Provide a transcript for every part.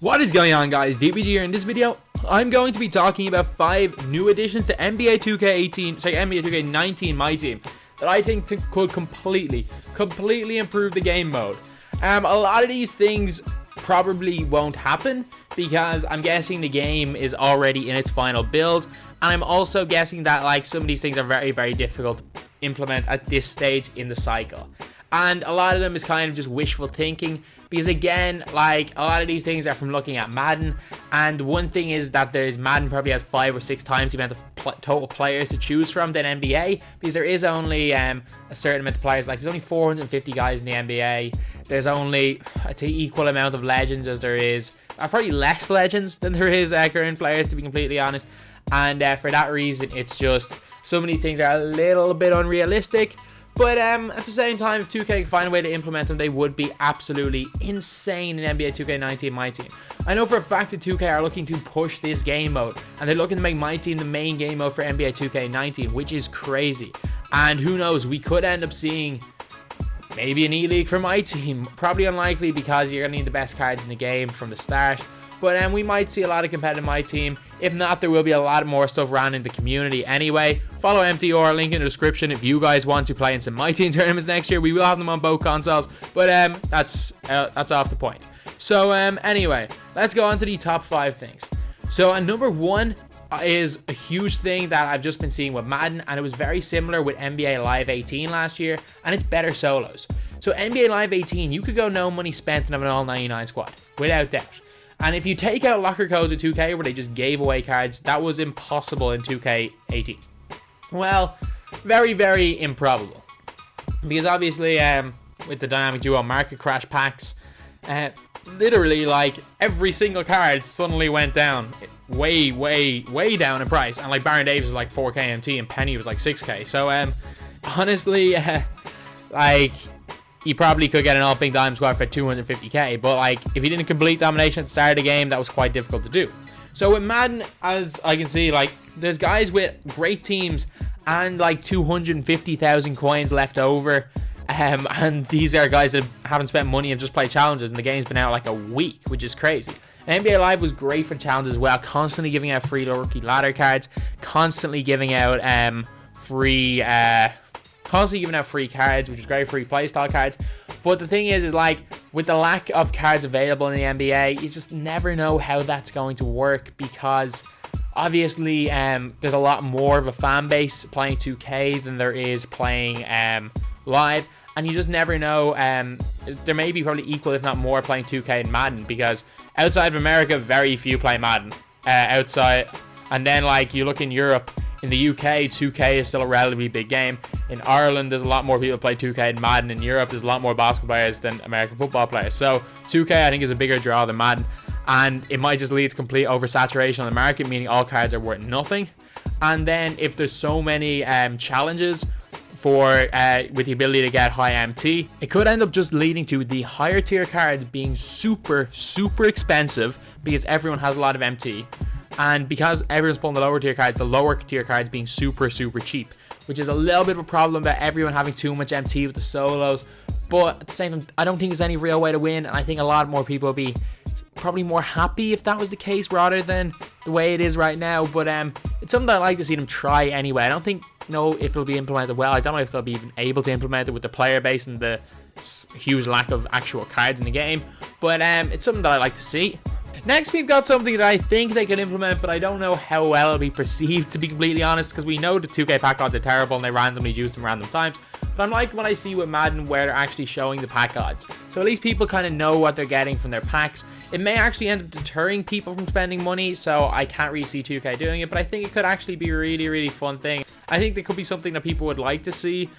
What is going on, guys? DBG here. In this video, I'm going to be talking about 5 new additions to NBA 2K19 MyTEAM that I think could completely improve the game mode. A lot of these things probably won't happen because I'm guessing the game is already in its final build, and I'm also guessing that like some of these things are very difficult to implement at this stage in the cycle. And a lot of them is kind of just wishful thinking because, again, like a lot of these things are from looking at Madden. And one thing is that Madden probably has 5 or 6 times the amount of total players to choose from than NBA, because there is only a certain amount of players. Like, there's only 450 guys in the NBA. There's only, I'd say, equal amount of legends as there is, probably less legends than there is current players, to be completely honest. And for that reason, it's just some of these things are a little bit unrealistic. But at the same time, if 2K can find a way to implement them, they would be absolutely insane in NBA 2K19 MyTEAM. I know for a fact that 2K are looking to push this game mode, and they're looking to make MyTEAM the main game mode for NBA 2K19, which is crazy. And who knows, we could end up seeing maybe an E-League for MyTEAM. Probably unlikely because you're going to need the best cards in the game from the start. But we might see a lot of competitive MyTEAM. If not, there will be a lot more stuff around in the community anyway. Follow MTR, link in the description if you guys want to play in some MyTEAM tournaments next year. We will have them on both consoles, but that's off the point. So anyway, let's go on to the top 5 things. So number 1 is a huge thing that I've just been seeing with Madden, and it was very similar with NBA Live 18 last year, and it's better solos. So NBA Live 18, you could go no money spent and have an all-99 squad, without doubt. And if you take out locker codes with 2K where they just gave away cards, that was impossible in 2K18. Well, very improbable. Because obviously, with the dynamic duo market crash packs, literally like every single card suddenly went down way down in price. And like Baron Davis was like 4K MT and Penny was like 6K. So honestly, like, you probably could get an all pink diamond squad for 250k, but like if you didn't complete domination at the start of the game, that was quite difficult to do. So with Madden, as I can see, like there's guys with great teams and like 250,000 coins left over, and these are guys that haven't spent money and just play challenges, and the game's been out like a week, which is crazy. And NBA Live was great for challenges as well, constantly giving out free rookie ladder cards, constantly giving out free cards, which is great, free playstyle cards. But the thing is like with the lack of cards available in the NBA, you just never know how that's going to work, because obviously there's a lot more of a fan base playing 2K than there is playing Live, and you just never know. There may be probably equal if not more playing 2K and Madden, because outside of America very few play Madden outside. And then like you look in Europe, in the UK, 2K is still a relatively big game. In Ireland, there's a lot more people play 2K than Madden. In Europe, there's a lot more basketball players than American football players. So 2K, I think, is a bigger draw than Madden. And it might just lead to complete oversaturation on the market, meaning all cards are worth nothing. And then if there's so many challenges for with the ability to get high MT, it could end up just leading to the higher tier cards being super expensive because everyone has a lot of MT. And because everyone's pulling the lower tier cards, the lower tier cards being super cheap, which is a little bit of a problem about everyone having too much MT with the solos. But at the same time, I don't think there's any real way to win, and I think a lot more people would be probably more happy if that was the case rather than the way it is right now. But it's something that I'd like to see them try anyway. I don't think if it'll be implemented well. I don't know if they'll be even able to implement it with the player base and the huge lack of actual cards in the game. But it's something that I'd like to see. Next, we've got something that I think they can implement, but I don't know how well it'll be perceived, to be completely honest, because we know the 2K pack odds are terrible and they randomly use them random times. But I'm like what I see with Madden, where they're actually showing the pack odds. So at least people kind of know what they're getting from their packs. It may actually end up deterring people from spending money, so I can't really see 2K doing it, but I think it could actually be a really fun thing. I think there could be something that people would like to see.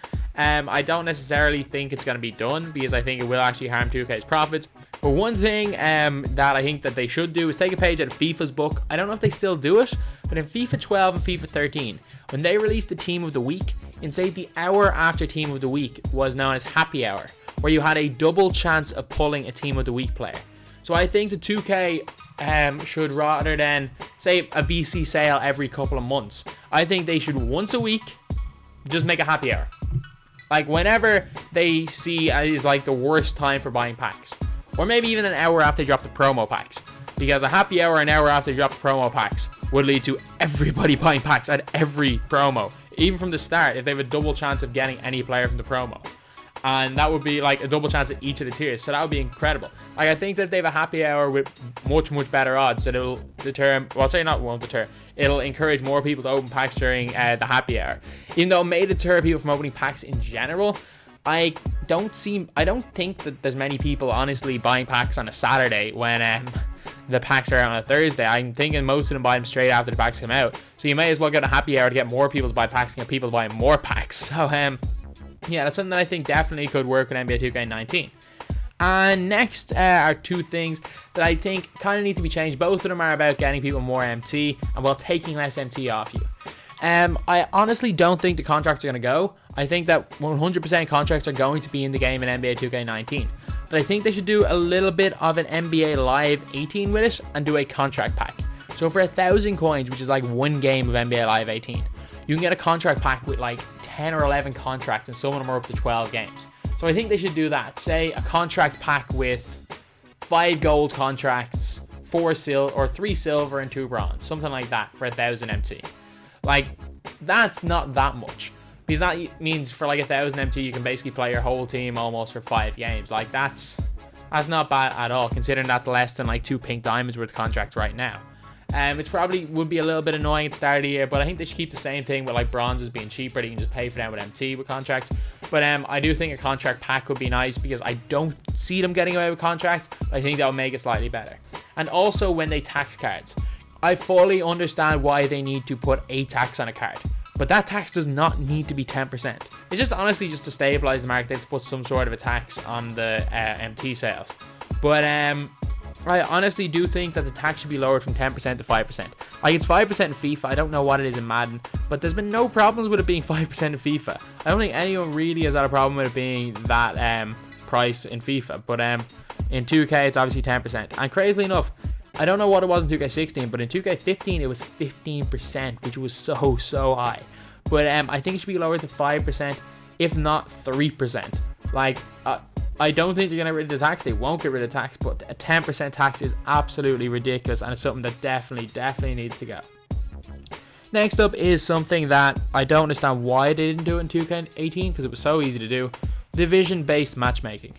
I don't necessarily think it's going to be done because I think it will actually harm 2K's profits. But one thing that I think that they should do is take a page out of FIFA's book. I don't know if they still do it, but in FIFA 12 and FIFA 13, when they released the Team of the Week, in say the hour after Team of the Week was known as Happy Hour, where you had a double chance of pulling a Team of the Week player. So I think the 2K should, rather than say a VC sale every couple of months, I think they should once a week just make a happy hour. Like whenever they see is like the worst time for buying packs, or maybe even an hour after they drop the promo packs. because a happy hour an hour after you drop promo packs would lead to everybody buying packs at every promo, even from the start, if they have a double chance of getting any player from the promo. And that would be like a double chance at each of the tiers, so that would be incredible. Like, I think that they have a happy hour with much better odds, that it'll deter, well, I'll say not won't deter, it'll encourage more people to open packs during the happy hour. Even though it may deter people from opening packs in general, I don't think that there's many people honestly buying packs on a Saturday when the packs are out on a Thursday. I'm thinking most of them buy them straight after the packs come out, so you may as well get a happy hour to get more people to buy packs and get people to buy more packs. So yeah, that's something that I think definitely could work with NBA 2K19. And next are two things that I think kind of need to be changed. Both of them are about getting people more MT and while taking less MT off you. I honestly don't think the contracts are going to go. I think that 100% contracts are going to be in the game in NBA 2K19. But I think they should do a little bit of an NBA Live 18 with it and do a contract pack. So for 1,000 coins, which is like one game of NBA Live 18, you can get a contract pack with like 10 or 11 contracts, and some of them are up to 12 games. So I think they should do that. Say a contract pack with 5 gold contracts, 3 silver and 2 bronze, something like that for 1,000 MT. Like, that's not that much, because that means for like 1,000 MT you can basically play your whole team almost for 5 games. Like, that's not bad at all, considering that's less than like 2 pink diamonds worth of contracts right now. It's probably would be a little bit annoying at the start of the year, but I think they should keep the same thing with like bronzes being cheaper. You can just pay for them with MT with contracts. But I do think a contract pack would be nice, because I don't see them getting away with contracts. I think that would make it slightly better. And also when they tax cards, I fully understand why they need to put a tax on a card, but that tax does not need to be 10%. It's just honestly just to stabilize the market. They have to put some sort of a tax on the MT sales. But I honestly do think that the tax should be lowered from 10% to 5%. Like, it's 5% in FIFA. I don't know what it is in Madden, but there's been no problems with it being 5% in FIFA. I don't think anyone really has had a problem with it being that price in FIFA. But in 2K, it's obviously 10%. And crazily enough, I don't know what it was in 2K16, but in 2K15, it was 15%, which was so high. But I think it should be lowered to 5%, if not 3%. Like, I don't think they're going to get rid of the tax. They won't get rid of tax, but a 10% tax is absolutely ridiculous, and it's something that definitely needs to go. Next up is something that I don't understand why they didn't do it in 2K18, because it was so easy to do. Division-based matchmaking.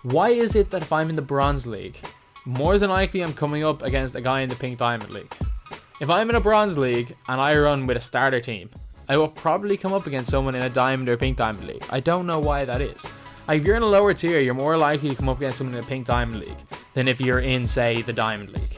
Why is it that if I'm in the Bronze League, more than likely I'm coming up against a guy in the Pink Diamond League? If I'm in a Bronze League and I run with a starter team, I will probably come up against someone in a Diamond or Pink Diamond League. I don't know why that is. Like, if you're in a lower tier, you're more likely to come up against someone in the Pink Diamond League than if you're in, say, the Diamond League.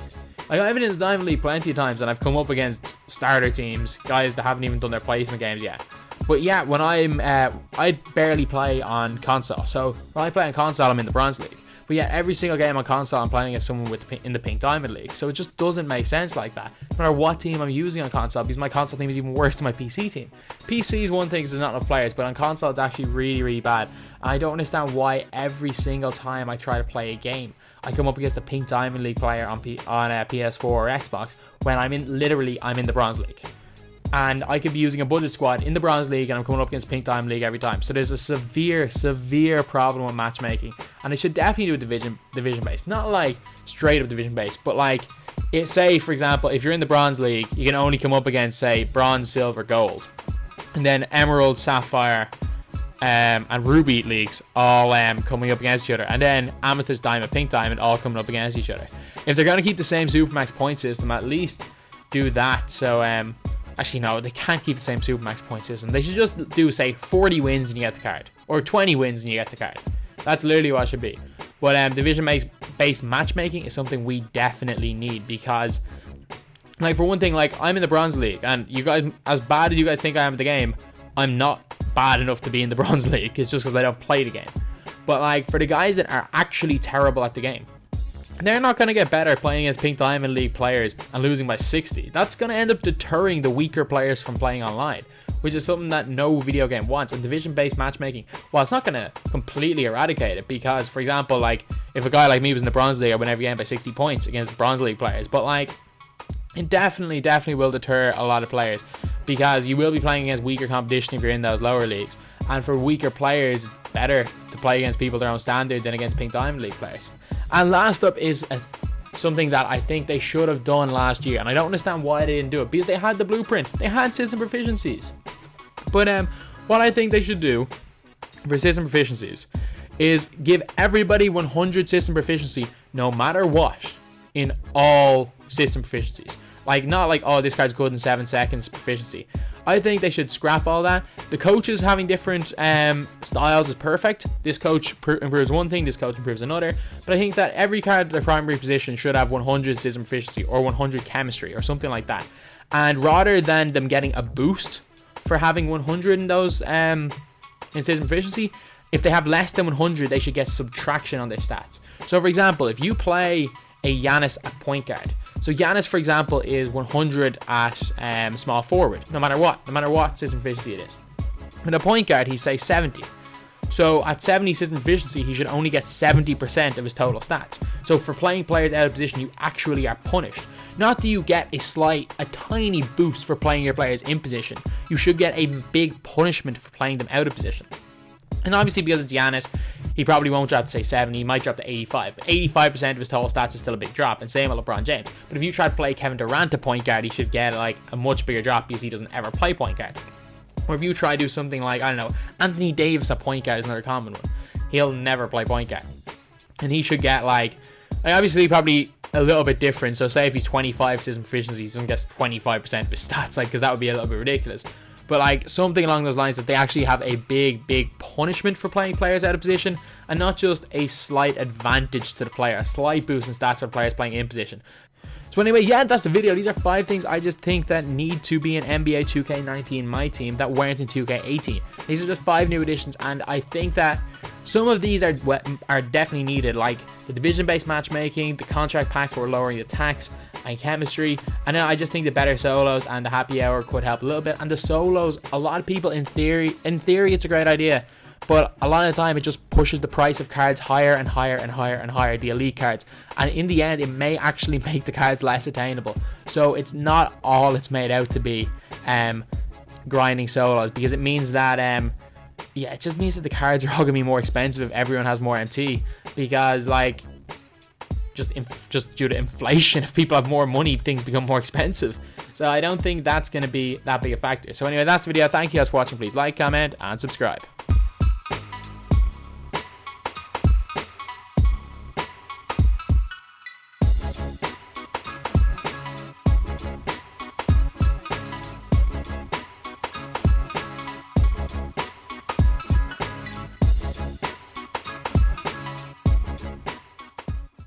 Like, I've been in the Diamond League plenty of times, and I've come up against starter teams, guys that haven't even done their placement games yet. But yeah, when I barely play on console. So when I play on console, I'm in the Bronze League. But yeah, every single game on console, I'm playing against someone in the Pink Diamond League. So it just doesn't make sense like that. No matter what team I'm using on console, because my console team is even worse than my PC team. PC is one thing because there's not enough players, but on console it's actually really bad. And I don't understand why every single time I try to play a game, I come up against a Pink Diamond League player on PS4 or Xbox when I'm in the Bronze League. And I could be using a budget squad in the Bronze League, and I'm coming up against Pink Diamond League every time. So there's a severe problem with matchmaking, and it should definitely do a division based, not like straight up division based, but like, say for example, if you're in the Bronze League, you can only come up against, say, Bronze, Silver, Gold, and then Emerald, Sapphire, and Ruby leagues all coming up against each other, and then Amethyst, Diamond, Pink Diamond all coming up against each other. If they're going to keep the same Supermax point system, at least do that. So actually, no, they can't keep the same Supermax point system. They should just do, say, 40 wins and you get the card, or 20 wins and you get the card. That's literally what it should be. But division-based matchmaking is something we definitely need, because, like, for one thing, like, I'm in the Bronze League, and you guys, as bad as you guys think I am at the game, I'm not bad enough to be in the Bronze League. It's just because I don't play the game. But, like, for the guys that are actually terrible at the game, they're not going to get better playing against Pink Diamond League players and losing by 60. That's going to end up deterring the weaker players from playing online, which is something that no video game wants. And division-based matchmaking, well, it's not going to completely eradicate it, because, for example, like, if a guy like me was in the Bronze League, I win every game by 60 points against Bronze League players. But, like, it definitely will deter a lot of players, because you will be playing against weaker competition if you're in those lower leagues. And for weaker players, it's better to play against people their own standard than against Pink Diamond League players. And last up is something that I think they should have done last year, and I don't understand why they didn't do it, because they had the blueprint, they had system proficiencies. But what I think they should do for system proficiencies is give everybody 100 system proficiency no matter what in all system proficiencies. Like, not like, oh, this guy's good in 7 seconds proficiency. I think they should scrap all that. The coaches having different styles is perfect. This coach improves one thing, this coach improves another. But I think that every card at their primary position should have 100 system proficiency or 100 chemistry or something like that. And rather than them getting a boost for having 100 in those in system proficiency, if they have less than 100, they should get subtraction on their stats. So, for example, if you play a Giannis at point guard, so Giannis, for example, is 100 at small forward, no matter what system proficiency it is. With a point guard, he's say 70. So at 70 system proficiency, he should only get 70% of his total stats. So for playing players out of position, you actually are punished. Not that you get a tiny boost for playing your players in position. You should get a big punishment for playing them out of position. And obviously, because it's Giannis, he probably won't drop to, say, 70. He might drop to 85. But 85% of his total stats is still a big drop. And same with LeBron James. But if you try to play Kevin Durant to point guard, he should get, like, a much bigger drop because he doesn't ever play point guard. Or if you try to do something like, I don't know, Anthony Davis at point guard is another common one. He'll never play point guard. And he should get, like obviously, probably a little bit different. So say if he's 25 system proficiency, he doesn't get 25% of his stats, like, because that would be a little bit ridiculous. But like something along those lines, that they actually have a big punishment for playing players out of position, and not just a slight advantage to the player, a slight boost in stats for players playing in position. So anyway, yeah, that's the video. These are 5 things I just think that need to be in NBA 2K19 MyTEAM that weren't in 2K18. These are just 5 new additions, and I think that some of these are definitely needed, like the division-based matchmaking, the contract pack for lowering the tax, and chemistry. And then I just think the better solos and the happy hour could help a little bit. And the solos, a lot of people in theory it's a great idea, but a lot of the time it just pushes the price of cards higher and higher and higher and higher, the elite cards, and in the end it may actually make the cards less attainable. So it's not all it's made out to be, grinding solos, because it means that it just means that the cards are all gonna be more expensive if everyone has more MT, because like just due to inflation, if people have more money, things become more expensive. So I don't think that's going to be that big a factor. So anyway, that's the video. Thank you guys for watching. Please like, comment, and subscribe.